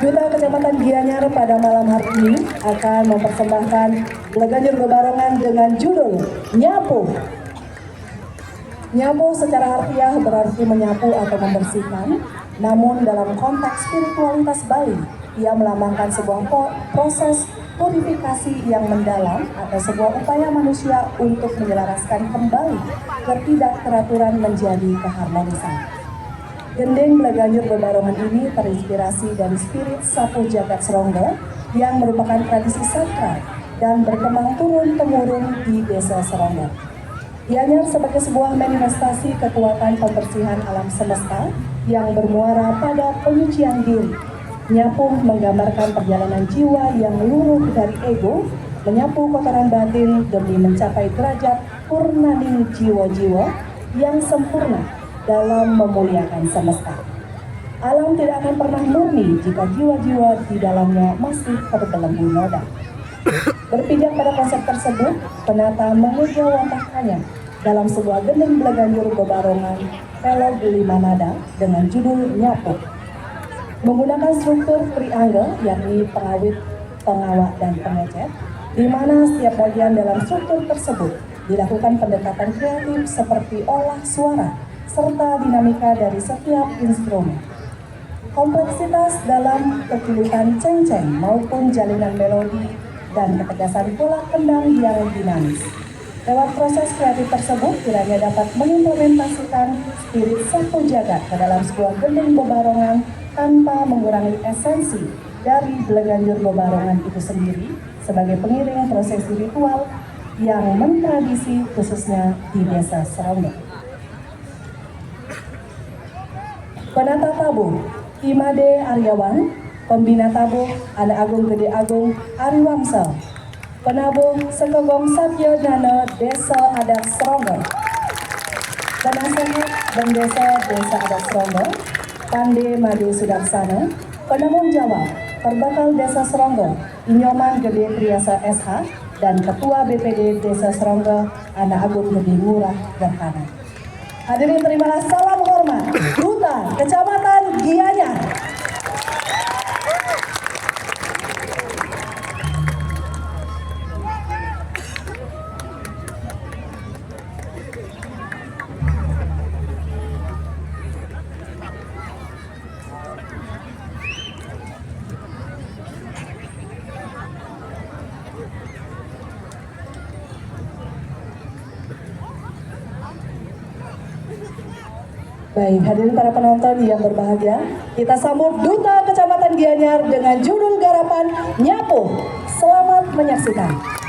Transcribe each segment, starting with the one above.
Duta Kecamatan Gianyar pada malam hari ini akan mempersembahkan Bleganjur Bebarongan dengan judul Nyapu. Nyapu secara harfiah berarti menyapu atau membersihkan, namun dalam konteks spiritualitas Bali, ia melambangkan sebuah proses purifikasi yang mendalam atau sebuah upaya manusia untuk menyelaraskan kembali ketidakteraturan menjadi keharmonisan. Gending Bleganjur Bebarongan ini terinspirasi dari spirit Sapu Jagat Sronggo yang merupakan tradisi sakral dan berkembang turun-temurun di Desa Sronggo. Gianyar sebagai sebuah manifestasi kekuatan pembersihan alam semesta yang bermuara pada penyucian diri. Nyapu menggambarkan perjalanan jiwa yang luruh dari ego, menyapu kotoran batin demi mencapai derajat purnaning jiwa-jiwa yang sempurna dalam memuliakan semesta. Alam tidak akan pernah murni jika jiwa-jiwa di dalamnya masih terbelenggu noda. Berpijak pada konsep tersebut, penata mengejawantahkannya dalam sebuah gending Bleganjur Bebarongan Pelog 5 nada dengan judul Nyapu. Menggunakan struktur triangle yakni pengawit, pengawak, dan pengecet, di mana setiap bagian dalam struktur tersebut dilakukan pendekatan kreatif seperti olah suara serta dinamika dari setiap instrumen. Kompleksitas dalam kekilutan ceng-ceng maupun jalinan melodi dan ketegasan pola kendang yang dinamis. Lewat proses kreatif tersebut kiranya dapat mengimplementasikan spirit Sapu Jagat ke dalam sebuah gending bebarongan tanpa mengurangi esensi dari Bleganjur Bebarongan itu sendiri sebagai pengiring prosesi ritual yang mentradisi khususnya di Desa Sronggo. Penata tabuh Imade Aryawan, pembina tabuh Anak Agung Gede Agung Ariwamsel, penabuh Sekogong Satyo Dana Desa Adat Sronggo, penasehat Bendesa Desa Adat Sronggo, Pande Made Sudarsana, penabuh Jawa, Perbakal Desa Sronggo, Inyoman Gede Priasa SH, dan Ketua BPD Desa Sronggo Anak Agung Gede Ngurah Gerhana. Hadirin terimalah salam hormat Duta Kecamatan Gianyar. Baik, hadirin para penonton yang berbahagia, kita sambut Duta Kecamatan Gianyar dengan judul garapan Nyapu. Selamat menyaksikan.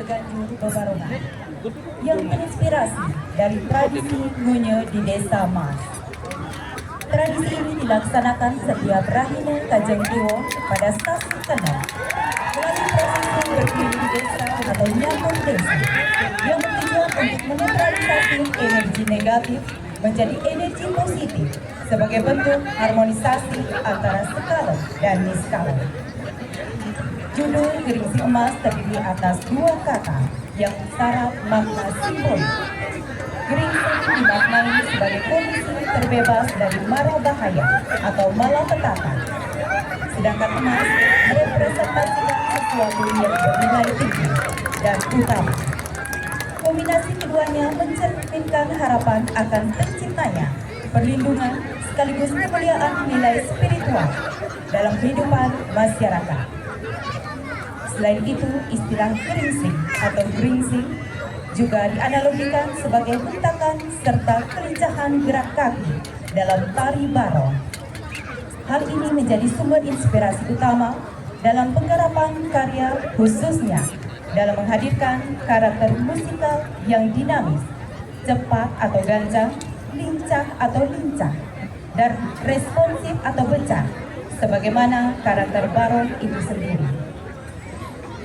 Beleganju Bebarongan yang terinspirasi dari tradisi ngunye di Desa Mas. Tradisi ini dilaksanakan setiap Rahina Kajeng Dewa pada stasiun Kendal melalui prosesi berkeliling desa atau nyambung desa yang bertujuan untuk menetralisasi energi negatif menjadi energi positif sebagai bentuk harmonisasi antara skala dan niskala. Judul Geringsing Emas terdiri atas dua kata yang syarat makna simbolik. Geringsing dimaknai sebagai kondisi terbebas dari mara bahaya atau malapetaka, sedangkan emas merepresentasikan sesuatu yang bernilai tinggi dan utama. Kombinasi keduanya mencerminkan harapan akan terciptanya perlindungan sekaligus kemuliaan nilai spiritual dalam kehidupan masyarakat. Selain itu, istilah geringsing atau gringsing juga dianalogikan sebagai hentakan serta kelincahan gerak kaki dalam tari barong. Hal ini menjadi sumber inspirasi utama dalam penggarapan karya, khususnya dalam menghadirkan karakter musikal yang dinamis, cepat atau gancang, lincah atau lincah, dan responsif atau becah, sebagaimana karakter barong itu sendiri.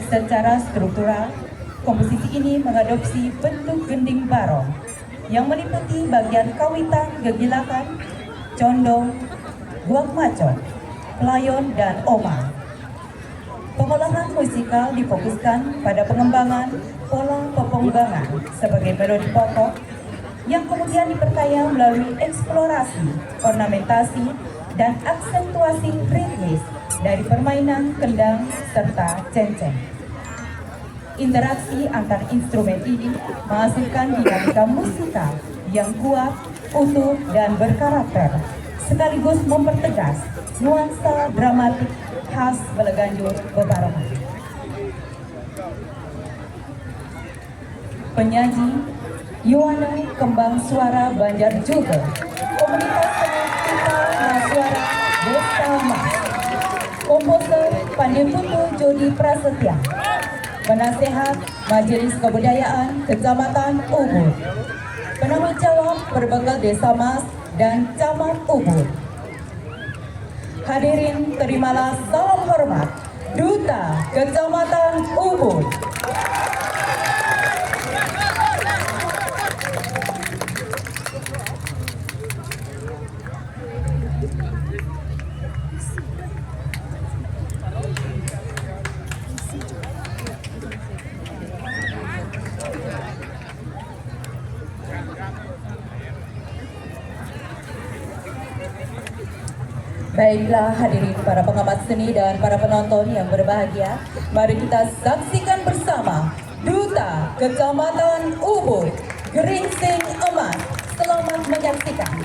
Secara struktural, komposisi ini mengadopsi bentuk gending barong yang meliputi bagian kawitan, gegilakan, condong, guak macon, pelayon, dan omang. Pengolahan musikal difokuskan pada pengembangan pola peponggangan sebagai melodi pokok yang kemudian diperkaya melalui eksplorasi, ornamentasi, dan aksentuasi ritmis dari permainan kendang serta cenceng. Interaksi antar instrumen ini menghasilkan dinamika musikal yang kuat, utuh, dan berkarakter, sekaligus mempertegas nuansa dramatik khas Beleganju Bebarongan. Penyanyi Yohana Kembang Suara Banjar Juga, komunitas seni Kita Suara Desa Mas. Komposer Pandeputu Jody Prasetya, penasehat Majelis Kebudayaan Kecamatan Ubud, penanggung jawab Perbekal Desa Mas dan Camat Ubud. Hadirin, terimalah salam hormat Duta Kecamatan Ubud. Baiklah hadirin para pengamat seni dan para penonton yang berbahagia, mari kita saksikan bersama Duta Kecamatan Ubud, Geringsing Emas. Selamat menyaksikan.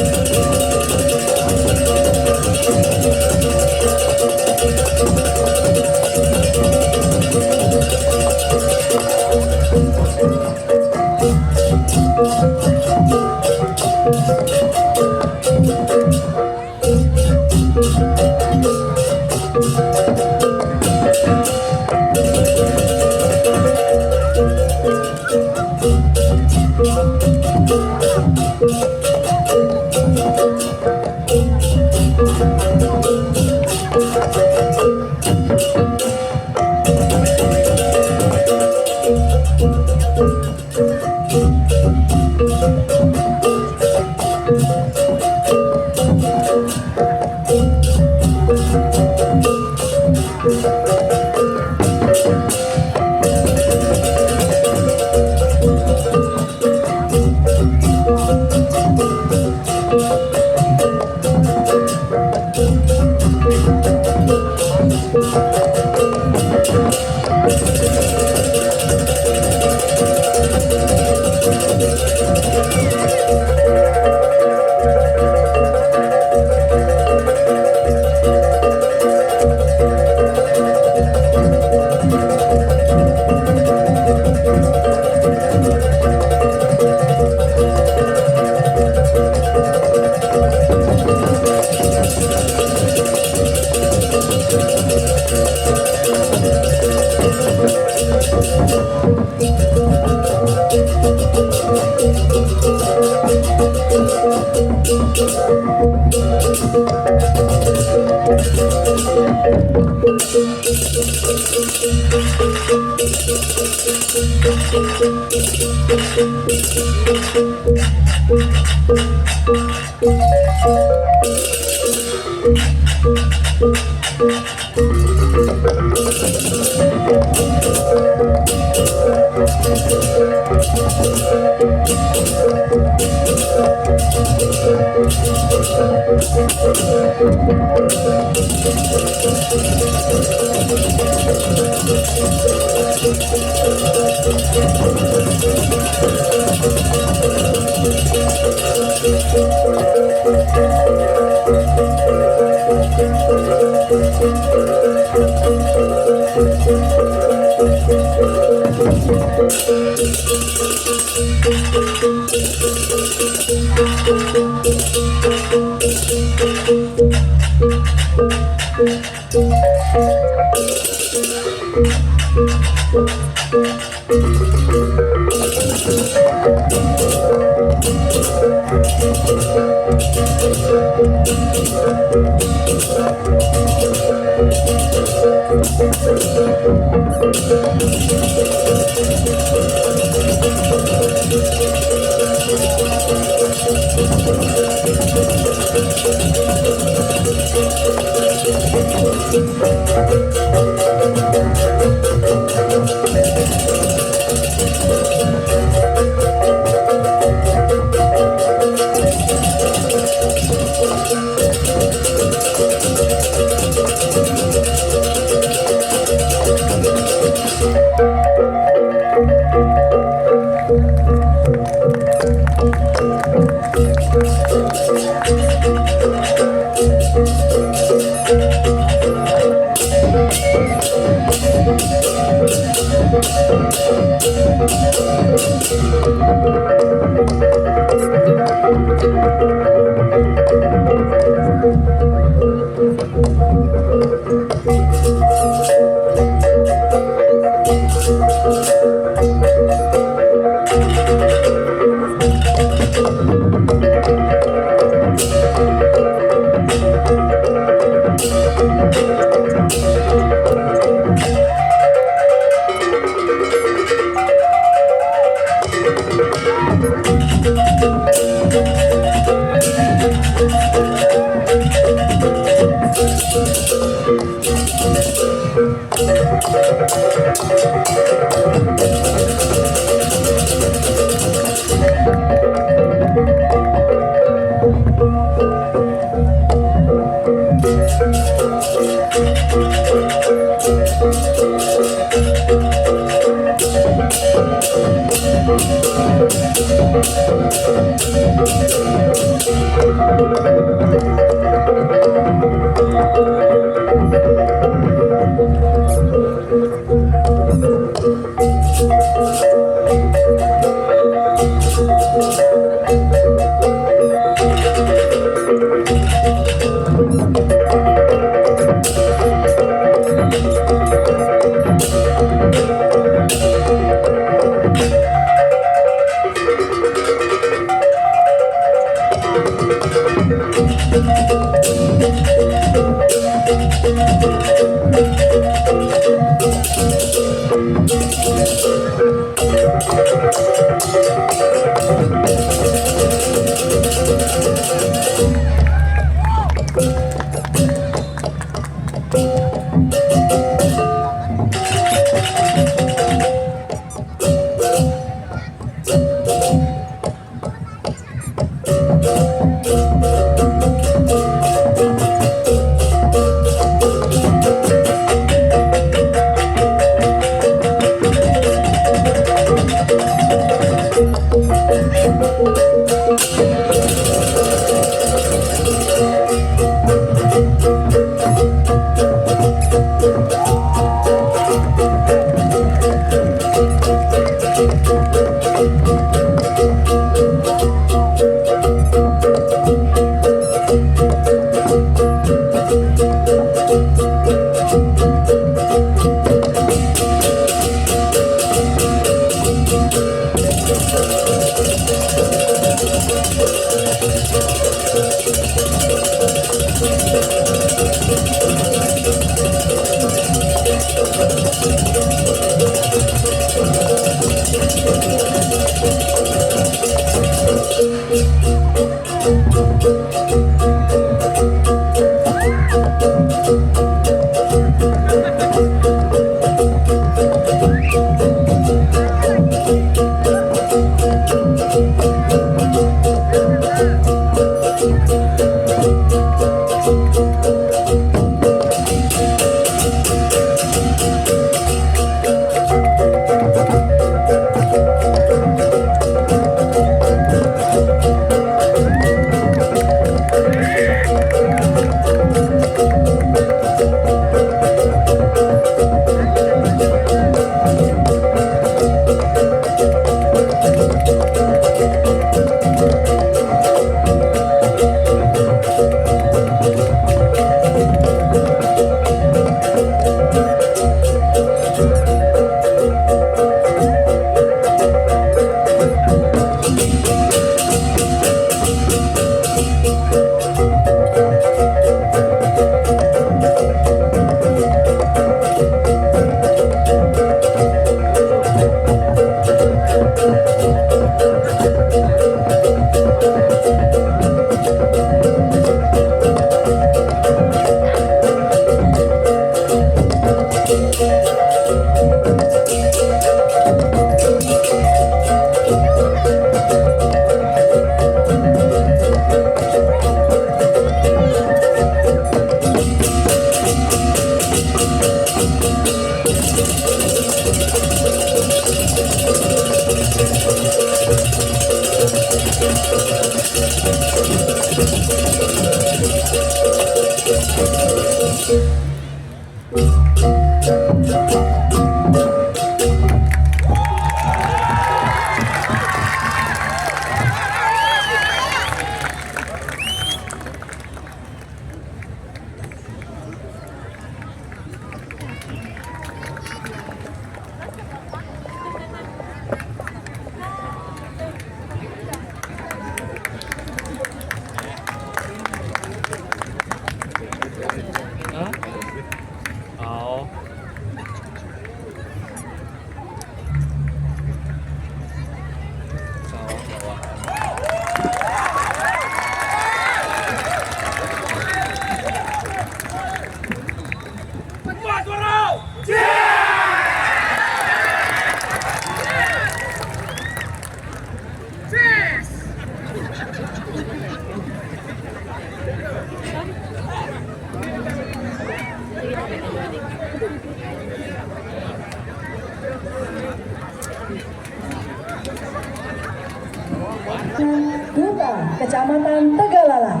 Kecamatan Tegalalang.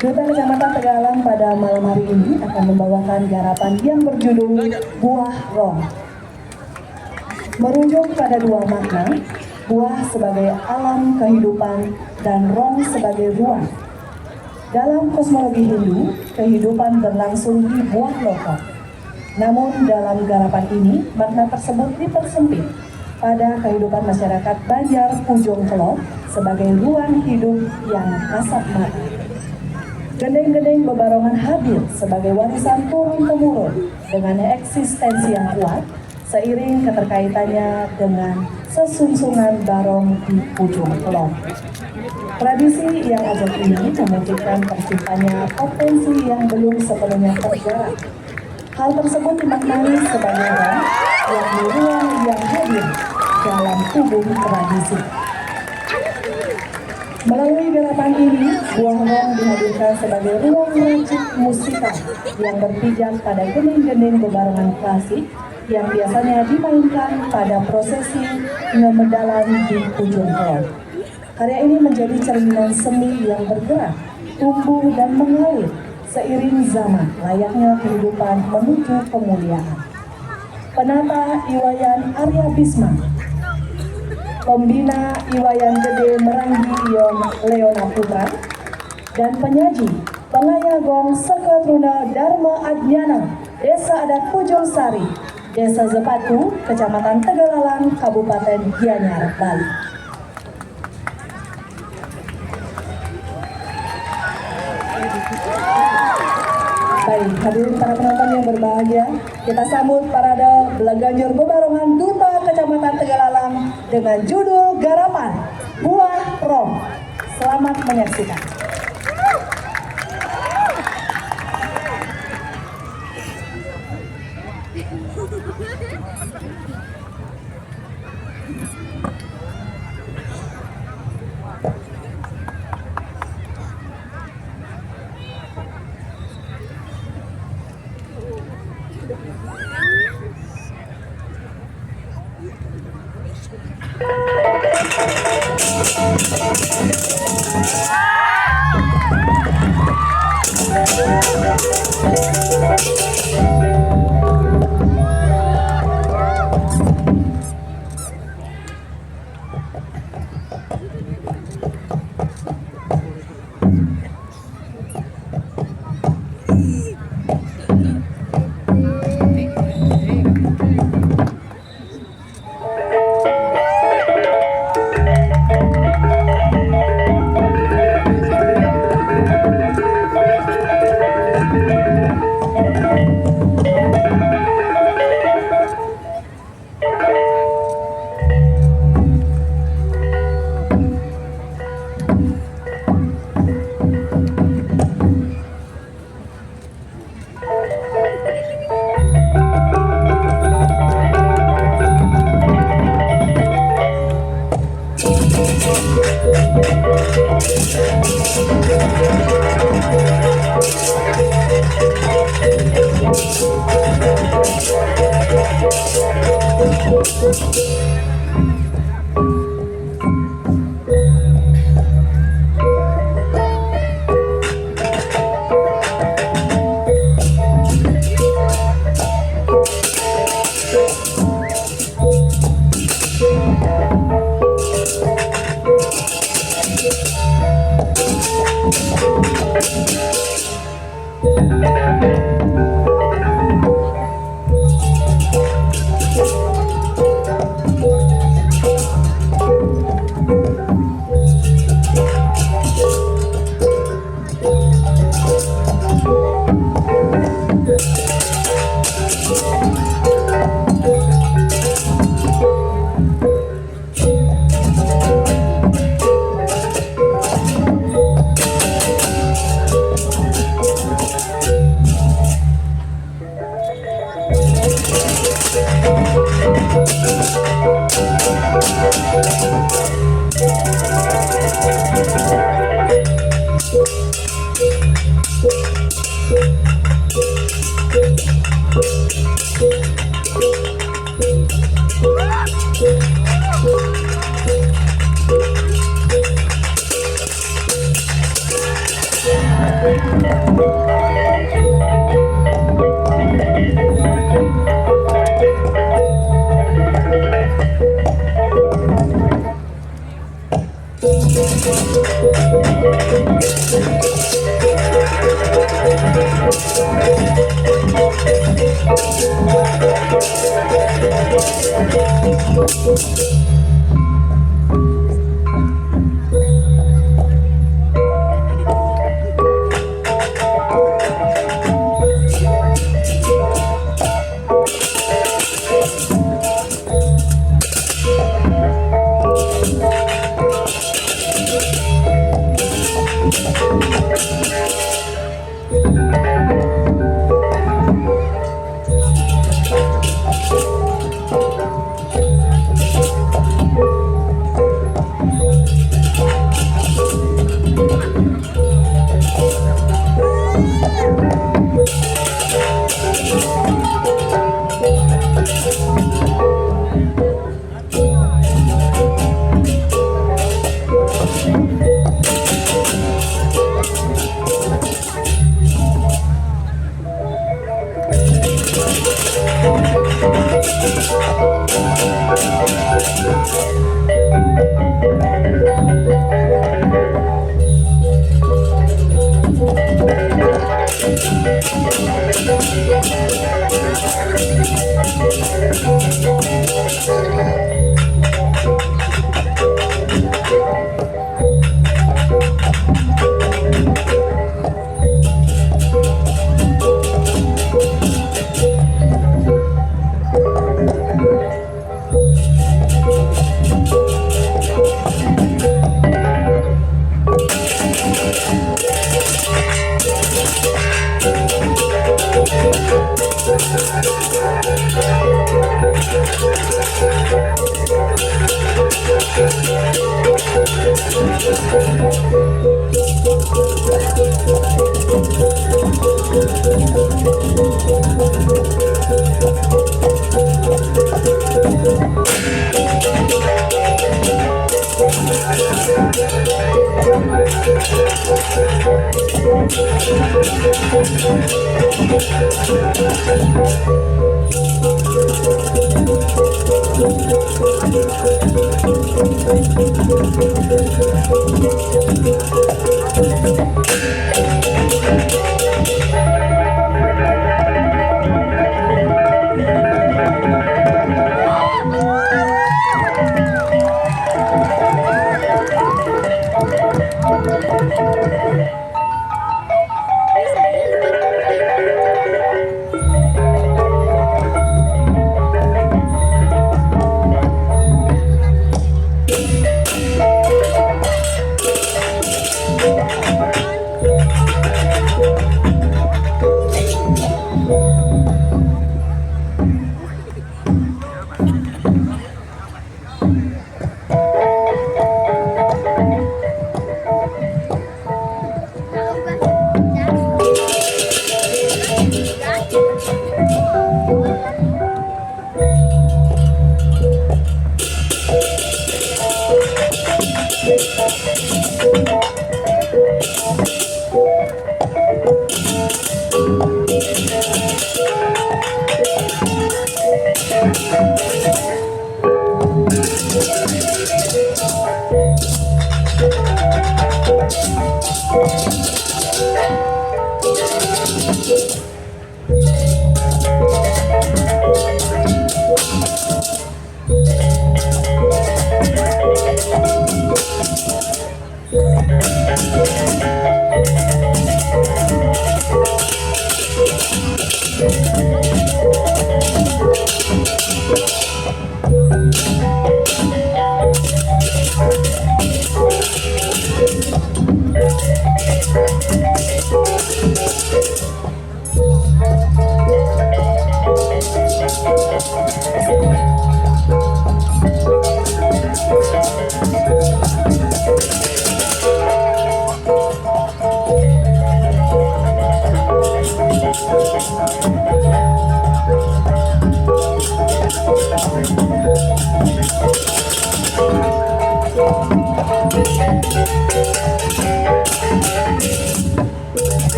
Duta Kecamatan Tegalalang pada malam hari ini akan membawakan garapan yang berjudul Buah Roh. Merujuk pada dua makna, buah sebagai alam kehidupan dan roh sebagai ruang. Dalam kosmologi Hindu, kehidupan berlangsung di buah lokal. Namun dalam garapan ini, makna tersebut dipersempit pada kehidupan masyarakat Banjar Pujung Kelok sebagai ruang hidup yang kasat mata. Gendeng-gendeng bebarongan hadir sebagai warisan turun-temurun dengan eksistensi yang kuat, seiring keterkaitannya dengan sesungsungan barong di Pujung Kelok. Tradisi yang ajaib ini memungkinkan terciptanya potensi yang belum sepenuhnya tergarap. Hal tersebut dimaknai sebagai roh yang ruang yang hadir dalam tubuh tradisi. Melalui garapan ini, buah roh dihadirkan sebagai ruang racik musikal yang berpijak pada gending-gending bebarengan klasik yang biasanya dimainkan pada prosesi ngemedalan di Pujung Kelok. Karya ini menjadi cerminan seni yang bergerak, tumbuh dan mengalir seiring zaman layaknya kehidupan menuju kemuliaan. Penata Iwayan Arya Bisma, pembina Iwayan Gede Meranggi Ion Leona Putra, dan penyaji Pengayagong Seketruna Dharma Adnyana, Desa Adat Pujung Sari, Desa Zepatu, Kecamatan Tegalalang, Kabupaten Gianyar, Bali. Baik, hadirin para penonton yang berbahagia, kita sambut parade Belaganjur Bebarongan Duta Kecamatan Tegalalang dengan judul Garapan Buah Roh. Selamat menyaksikan.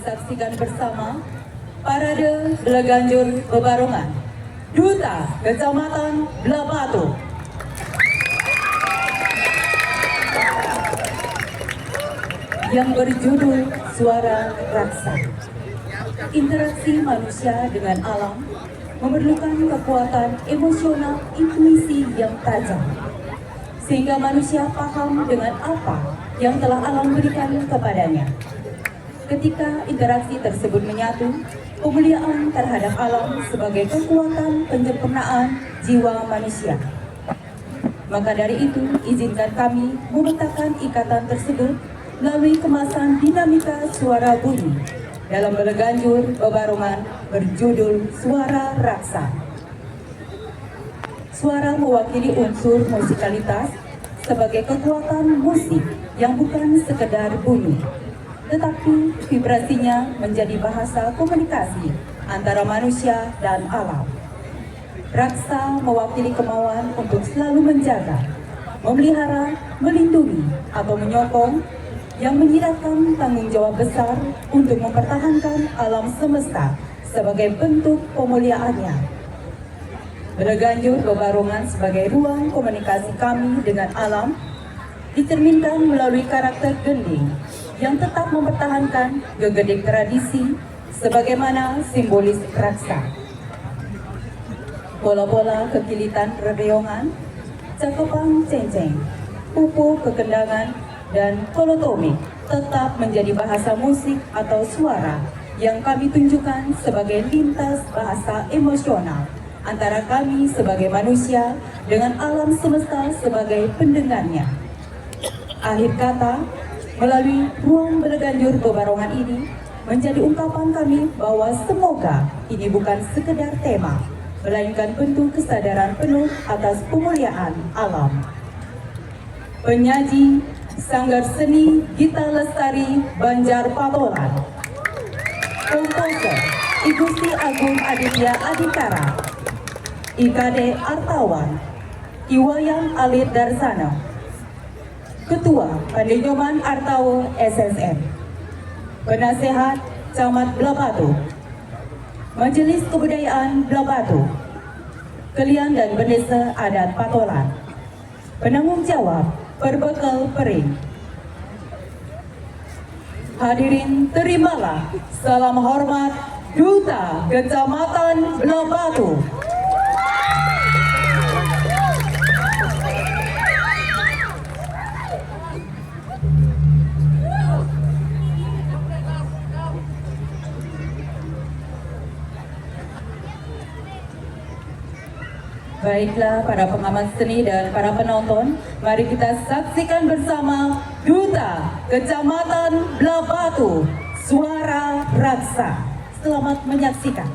Saksikan bersama Parade Belaganjur Bebarongan Duta Kecamatan Blabatu yang berjudul Suara Raksa. Interaksi manusia dengan alam memerlukan kekuatan emosional intuisi yang tajam, sehingga manusia paham dengan apa yang telah alam berikan kepadanya. Ketika interaksi tersebut menyatu, pemuliaan terhadap alam sebagai kekuatan penyempurnaan jiwa manusia. Maka dari itu, izinkan kami memetakan ikatan tersebut melalui kemasan dinamika suara bunyi dalam Beleganjur Bebarongan berjudul Suara Raksa. Suara mewakili unsur musikalitas sebagai kekuatan musik yang bukan sekedar bunyi, tetapi vibrasinya menjadi bahasa komunikasi antara manusia dan alam. Raksa mewakili kemauan untuk selalu menjaga, memelihara, melindungi, atau menyokong, yang menyiratkan tanggung jawab besar untuk mempertahankan alam semesta sebagai bentuk pemuliaannya. Beleganjur Bebarongan sebagai ruang komunikasi kami dengan alam dicerminkan melalui karakter gending yang tetap mempertahankan gegedek tradisi sebagaimana simbolis raksa. Pola-pola kekilitan rebeongan, cakepang cenceng, pupu kekendangan, dan kolotomik tetap menjadi bahasa musik atau suara yang kami tunjukkan sebagai lintas bahasa emosional antara kami sebagai manusia dengan alam semesta sebagai pendengarnya. Akhir kata, melalui ruang Beleganjur Bebarongan ini menjadi ungkapan kami bahwa semoga ini bukan sekedar tema, melainkan bentuk kesadaran penuh atas pemuliaan alam. Penyaji Sanggar Seni Gita Lestari Banjar Patolan. Komposer Igusti Agung Aditya Adikara. IKD Artawan, Iwayan Alit Darsana. Ketua Pandenyoman Artawo SSM. Penasehat Camat Blabatu. Majelis Kebudayaan Blabatu. Kelian dan Bendesa Adat Patolan. Penanggung jawab Perbekal Pering. Hadirin terimalah salam hormat Duta Kecamatan Blabatu. Baiklah para pengamat seni dan para penonton, mari kita saksikan bersama Duta Kecamatan Blabatu, Suara Raksa. Selamat menyaksikan.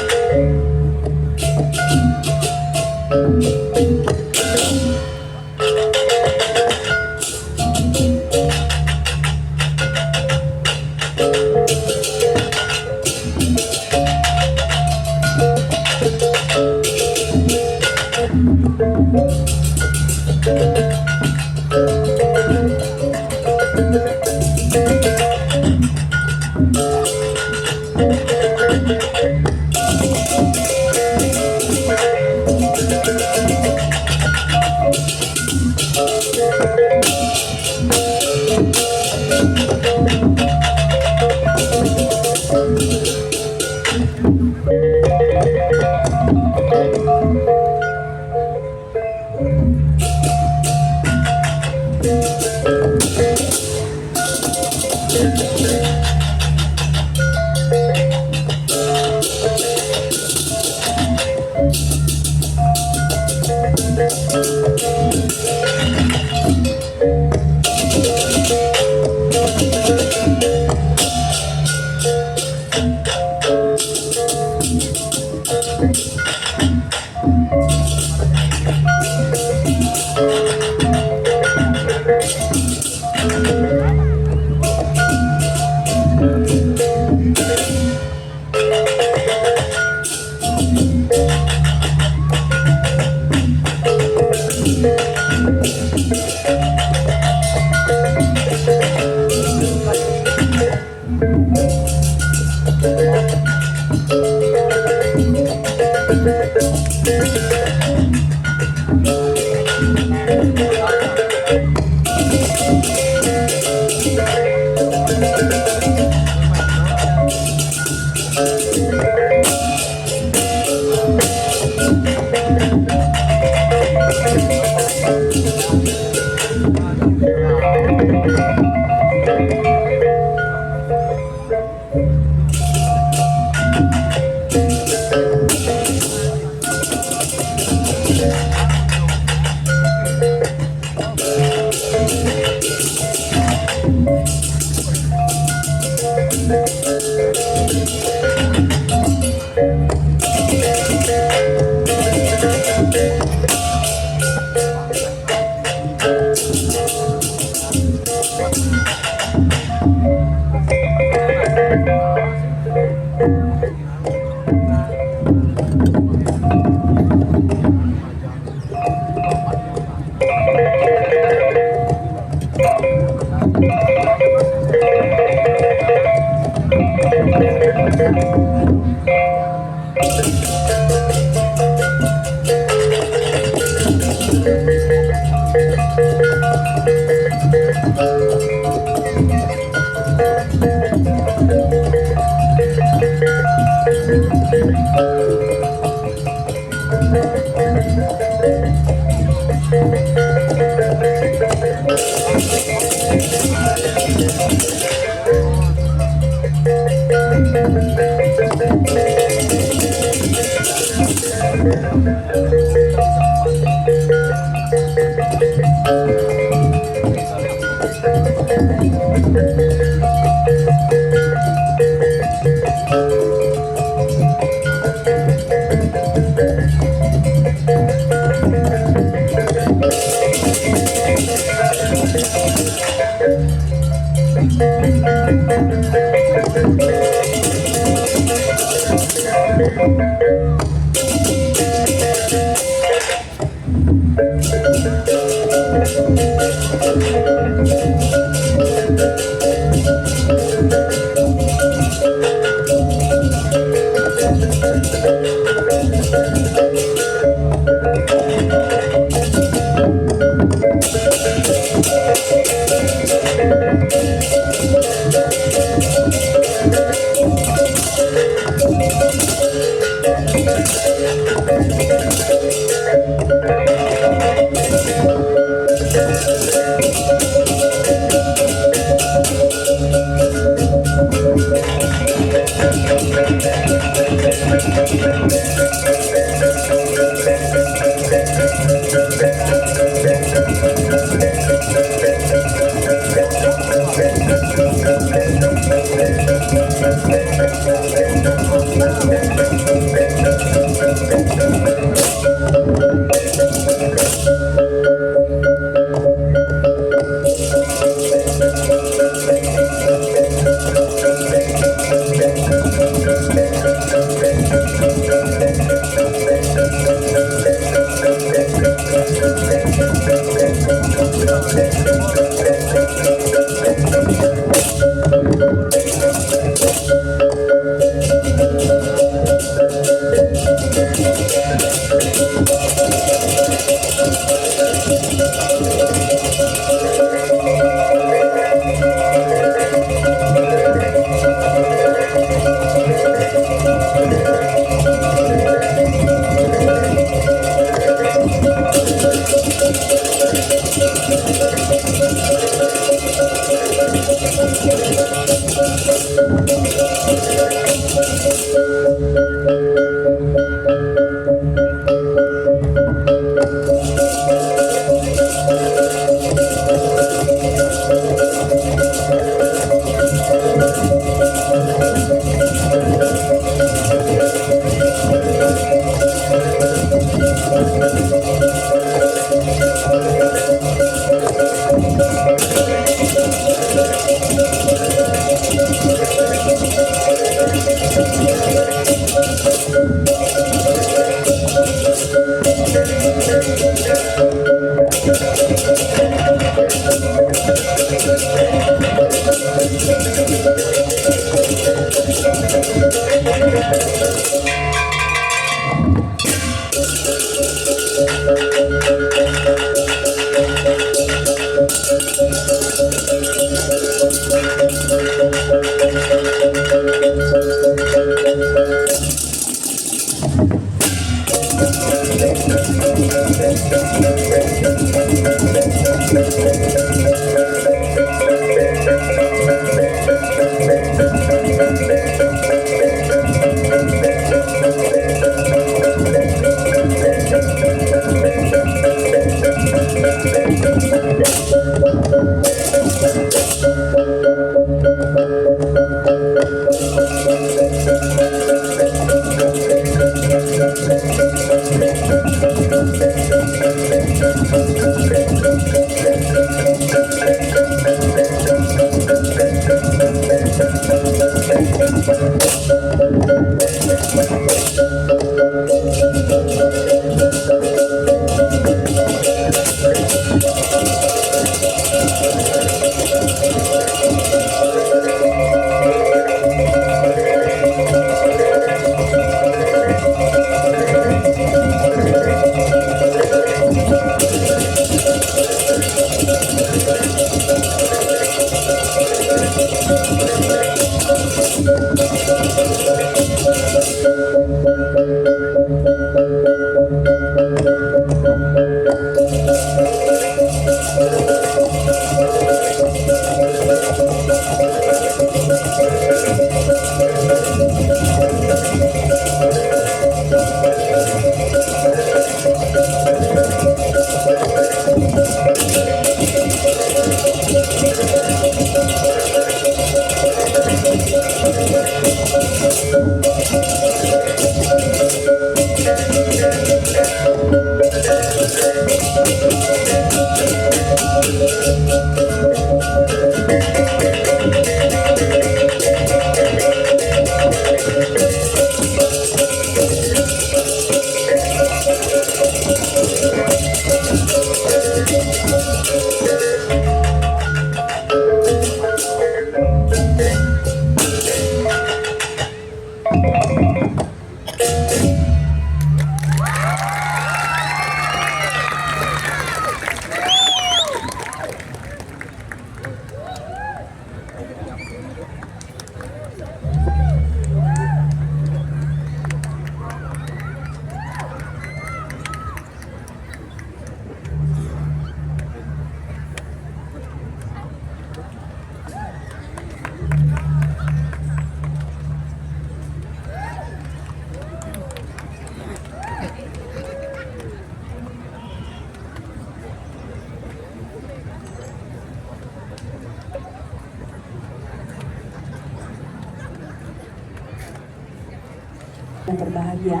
Yang berbahagia,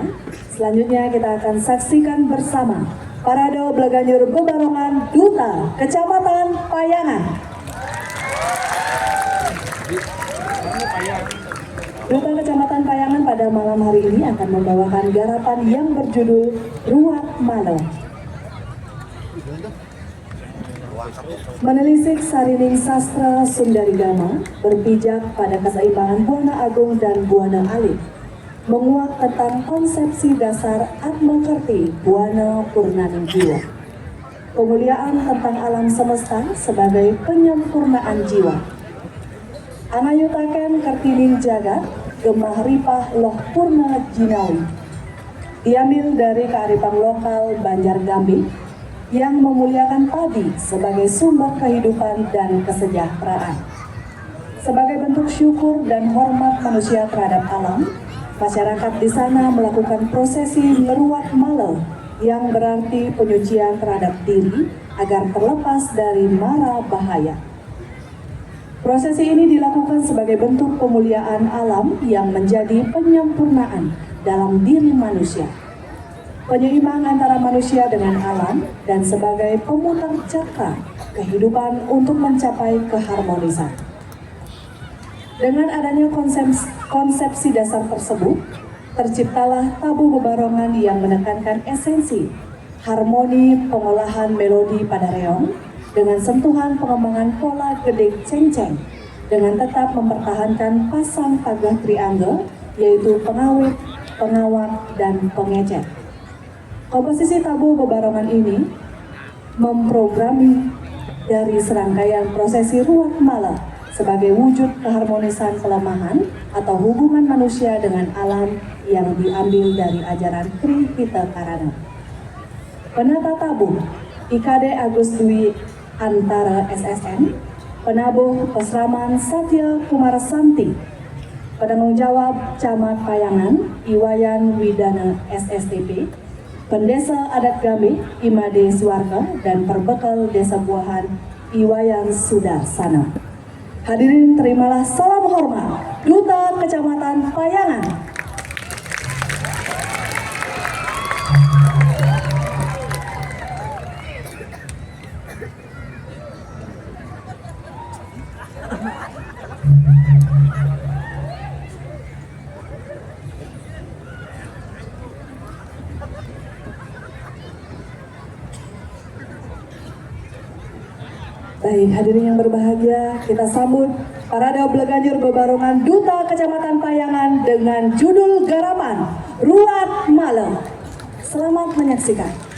selanjutnya kita akan saksikan bersama Parade Bleganjur Bebarongan Duta Kecamatan Payangan. Duta Kecamatan Payangan pada malam hari ini akan membawakan garapan yang berjudul Ruat Malo. Menelisik sarining sastra Sundaridama berpijak pada keseimbangan Buana Agung dan Buana Alit, menguak tentang konsepsi dasar Atmakerti Buana Purnaning Jiwa, pemuliaan tentang alam semesta sebagai penyempurnaan jiwa. Angayutaken kertining jagat gemah ripah loh purna jinawi, diambil dari kearifan lokal Banjar Gambir yang memuliakan padi sebagai sumber kehidupan dan kesejahteraan. Sebagai bentuk syukur dan hormat manusia terhadap alam, masyarakat di sana melakukan prosesi ngeruat malo yang berarti penyucian terhadap diri agar terlepas dari mara bahaya. Prosesi ini dilakukan sebagai bentuk pemuliaan alam yang menjadi penyempurnaan dalam diri manusia, penyeimbang antara manusia dengan alam, dan sebagai pemutar cakra kehidupan untuk mencapai keharmonisan. Dengan adanya konsepsi dasar tersebut, terciptalah tabu bebarongan yang menekankan esensi harmoni pengolahan melodi pada reong dengan sentuhan pengembangan pola gede ceng-ceng dengan tetap mempertahankan pasang tagah triangle, yaitu pengawit, pengawak, dan pengecet. Komposisi tabu bebarongan ini memprogrami dari serangkaian prosesi ruat mala sebagai wujud keharmonisan pelemahan atau hubungan manusia dengan alam yang diambil dari ajaran Tri Hita Karana. Penata tabu IKD Agus Dwi Antara SSN, penabuh Pesraman Satya Kumarasanti, penanggung jawab Camat Payangan Iwayan Widana SSTP, Pendesa Adat Gambe Imade Suwarga, dan Perbekal Desa Buahan Iwayan Sudarsana. Hadirin terimalah salam hormat Duta Kecamatan Payangan. Baik, hadirin yang berbahagia, kita sambut Parade Bleganjur Bebarongan Duta Kecamatan Payangan dengan judul garapan Ruat Malo. Selamat menyaksikan.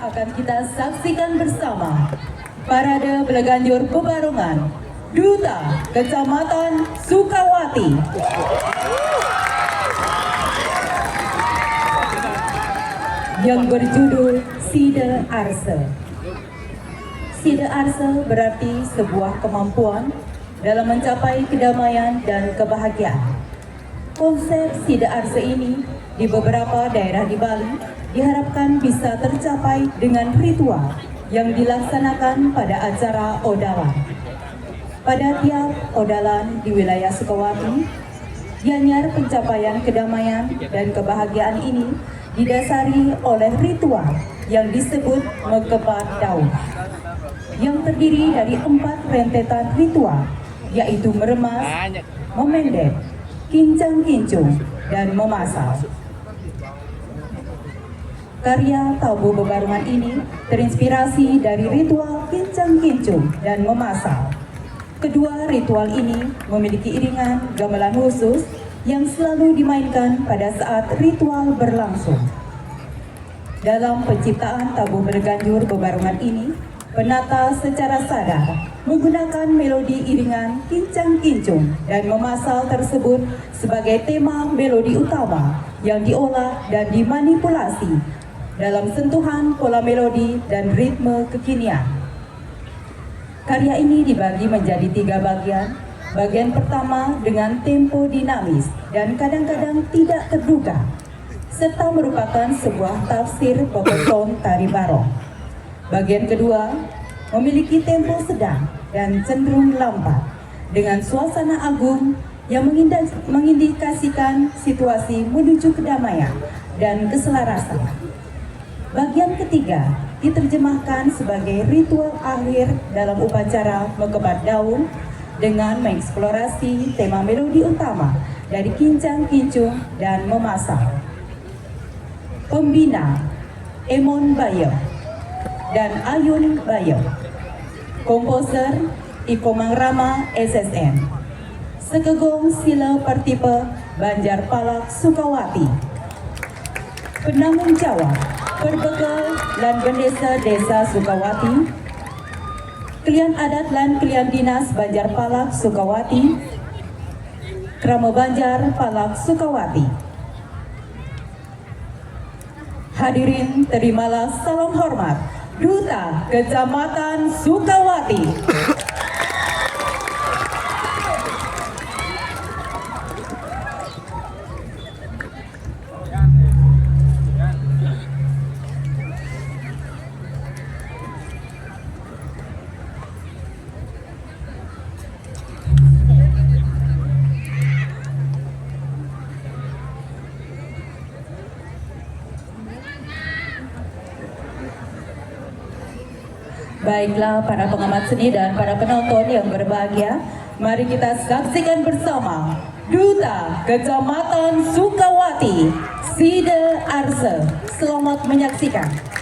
Akan kita saksikan bersama Parade Belaganjur Bebarongan Duta Kecamatan Sukawati. Yang berjudul Sida Arse. Sida Arse berarti sebuah kemampuan dalam mencapai kedamaian dan kebahagiaan. Konsep Sida Arse ini di beberapa daerah di Bali diharapkan bisa tercapai dengan ritual yang dilaksanakan pada acara odalan. Pada tiap odalan di wilayah Sukawati, gianyar pencapaian kedamaian dan kebahagiaan ini didasari oleh ritual yang disebut Mekebat Daun, yang terdiri dari 4 rentetan ritual, yaitu meremas, memendek, kincang-kincung, dan memasal. Karya Tabu Bebarongan ini terinspirasi dari ritual kincang-kincung dan memasal. Kedua ritual ini memiliki iringan gamelan khusus yang selalu dimainkan pada saat ritual berlangsung. Dalam penciptaan Tabu Belaganjur Bebarongan ini, penata secara sadar menggunakan melodi iringan kincang-kincung dan memasal tersebut sebagai tema melodi utama yang diolah dan dimanipulasi dalam sentuhan pola melodi dan ritme kekinian. Karya ini dibagi menjadi 3 bagian. Bagian pertama dengan tempo dinamis dan kadang-kadang tidak terduga, serta merupakan sebuah tafsir pokok tari barong. Bagian kedua memiliki tempo sedang dan cenderung lambat dengan suasana agung yang mengindikasikan situasi menuju kedamaian dan keselarasan. Bagian ketiga diterjemahkan sebagai ritual akhir dalam upacara mengebat daun dengan mengeksplorasi tema melodi utama dari Kincang Kincung dan Memasak. Pembina Emon Bayo dan Ayun Bayo. Komposer Iko Mangrama SSN. Sekegong Sila Partipe Banjar Palak Sukawati. Penanggung jawab Perbekal lan Bendesa Desa Sukawati, Klian Adat lan Klian Dinas Banjar Palak Sukawati, Krama Banjar Palak Sukawati. Hadirin, terimalah salam hormat Duta Kecamatan Sukawati. Baiklah para pengamat seni dan para penonton yang berbahagia, mari kita saksikan bersama Duta Kecamatan Sukawati, Side Arse. Selamat menyaksikan.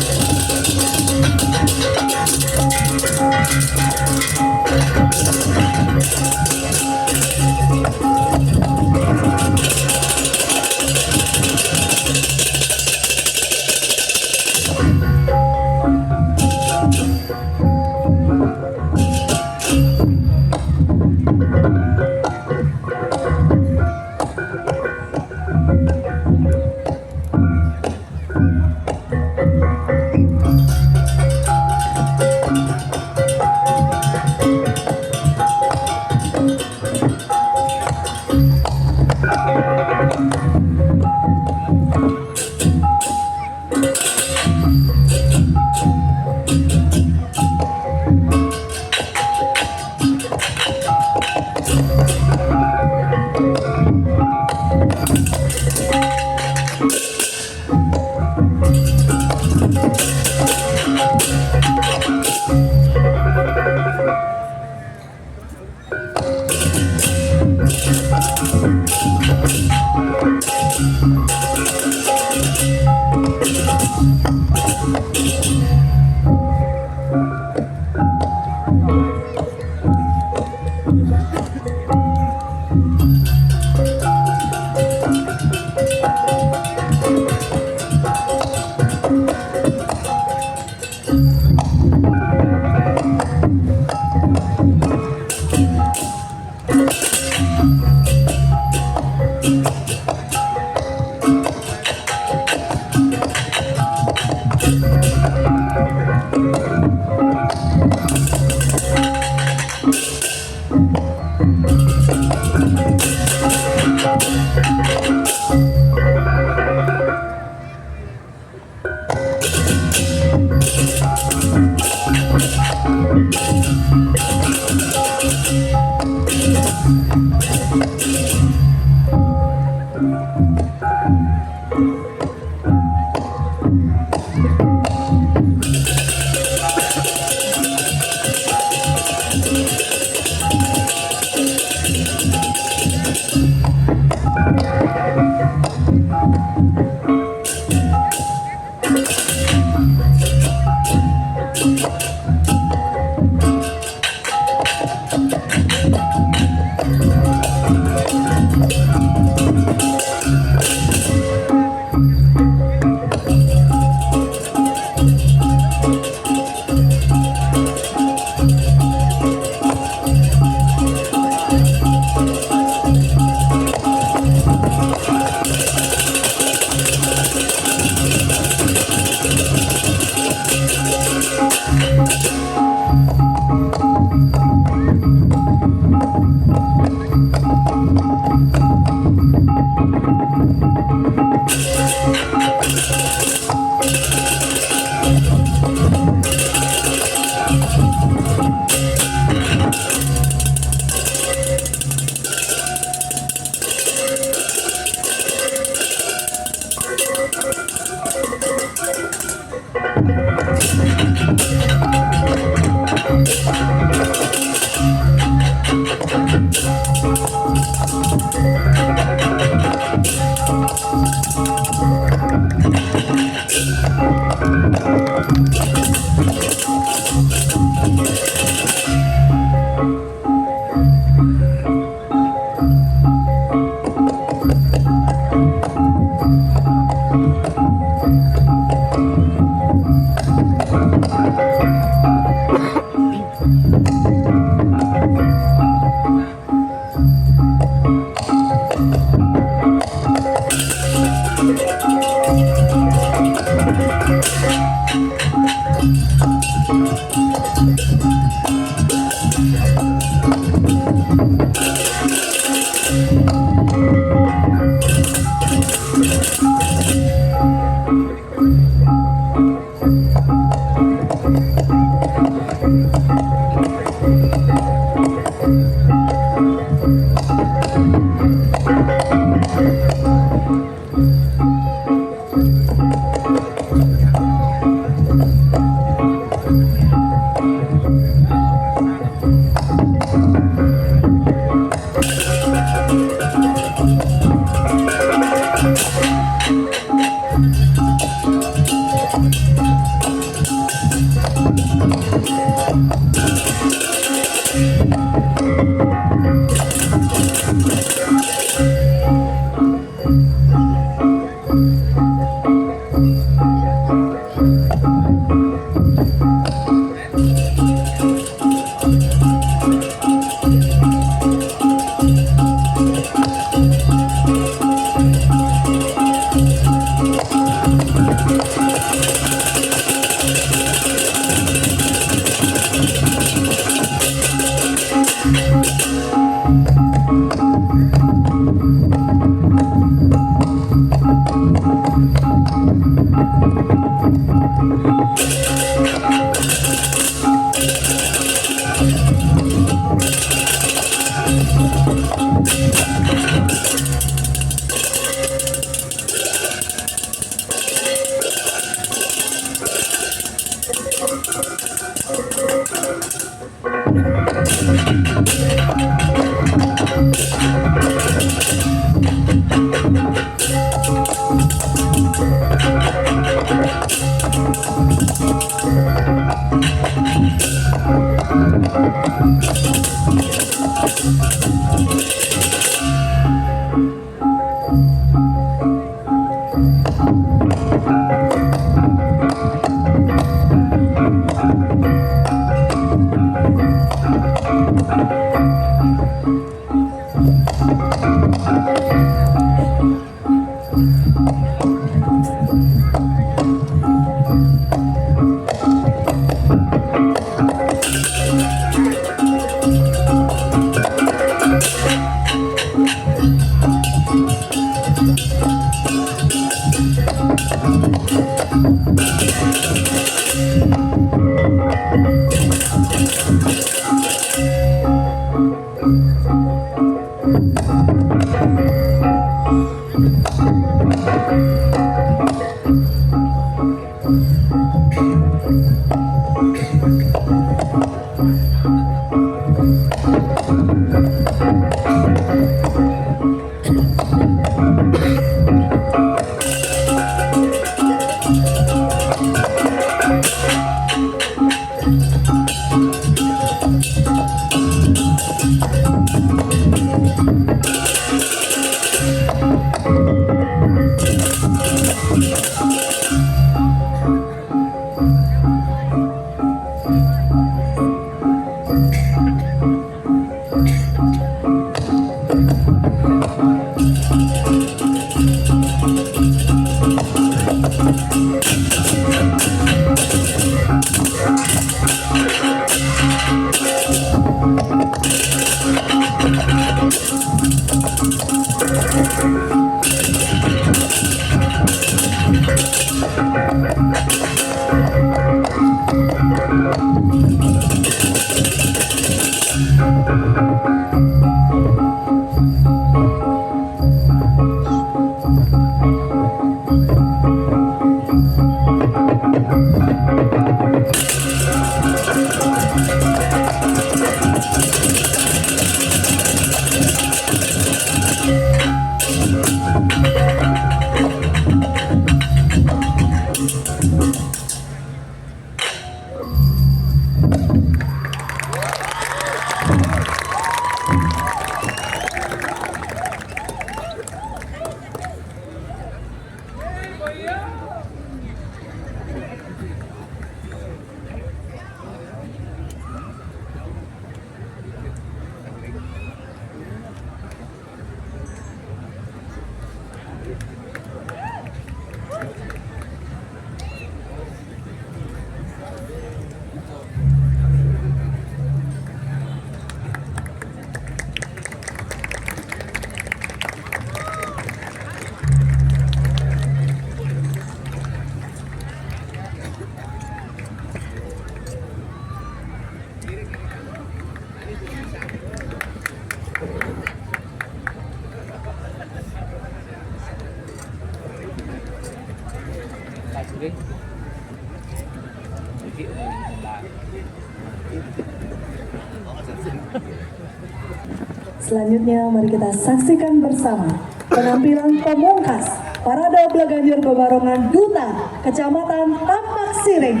Selanjutnya mari kita saksikan bersama penampilan pemungkas Parade Bleganjur Bebarongan Duta Kecamatan Tampak Siring.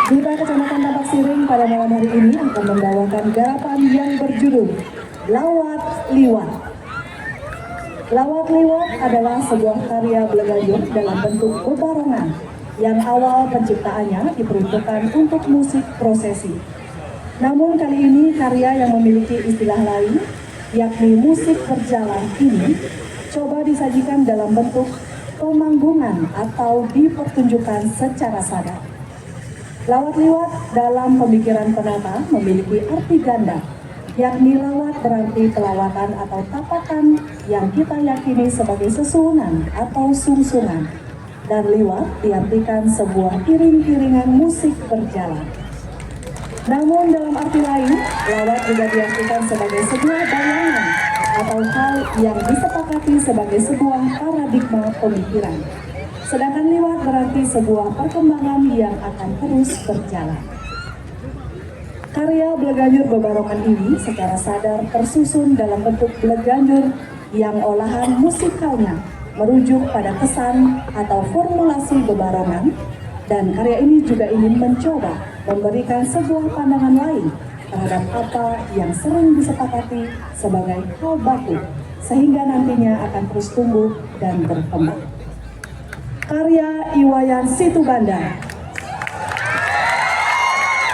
Duta Kecamatan Tampak Siring pada malam hari ini akan membawakan garapan yang berjudul Lawat Liwat. Lawat Liwat adalah sebuah karya Bleganjur dalam bentuk bebarongan yang awal penciptaannya diperuntukkan untuk musik prosesi. Namun kali ini karya yang memiliki istilah lain, yakni musik berjalan ini, coba disajikan dalam bentuk pemanggungan atau dipertunjukkan secara sadar. Lawat liwat dalam pemikiran penata memiliki arti ganda, yakni lawat berarti pelawatan atau tapakan yang kita yakini sebagai sesuunan atau sungsungan. Dan liwat diartikan sebuah iring-iringan musik berjalan. Namun dalam arti lain, lawat juga diartikan sebagai sebuah bayangan atau hal yang disepakati sebagai sebuah paradigma pemikiran. Sedangkan liwat berarti sebuah perkembangan yang akan terus berjalan. Karya Bleganjur Bebarongan ini secara sadar tersusun dalam bentuk bleganjur yang olahan musikalnya merujuk pada kesan atau formulasi bebarongan, dan karya ini juga ingin mencoba memberikan sebuah pandangan lain terhadap apa yang sering disepakati sebagai hal baku, sehingga nantinya akan terus tumbuh dan berkembang. Karya Iwayan Situbanda,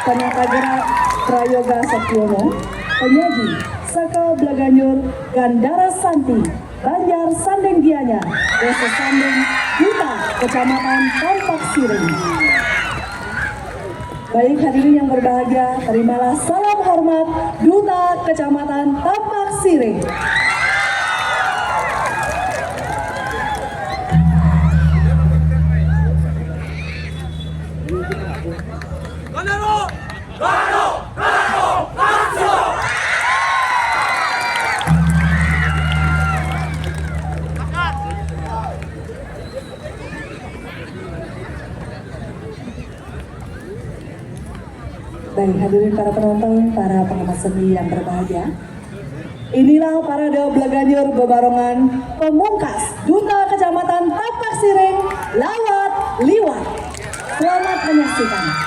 penata gerak Prayoga Setyono, penyaji Saka Bleganjur Gandara Santi, Banjar Sandeng Gianyar, Desa Sandeng, Duta Kecamatan Tampak Siring. Baik hadirin yang berbahagia, terimalah salam hormat Duta Kecamatan Tampak Siring. Baik, hadirin para penonton, para pengamat seni yang berbahagia. Inilah parade Bleganjur Bebarongan Pemungkas Duta Kecamatan Tapak Siring Lawat Liwat. Selamat menyaksikan.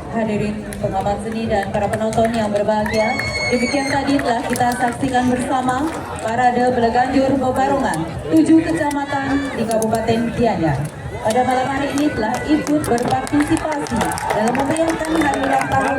Hadirin pengamat seni dan para penonton yang berbahagia, demikian tadi telah kita saksikan bersama parade Beleganjur Bebarongan 7 kecamatan di Kabupaten Gianyar. Pada malam hari ini telah ikut berpartisipasi dalam memeriahkan hari ulang tahun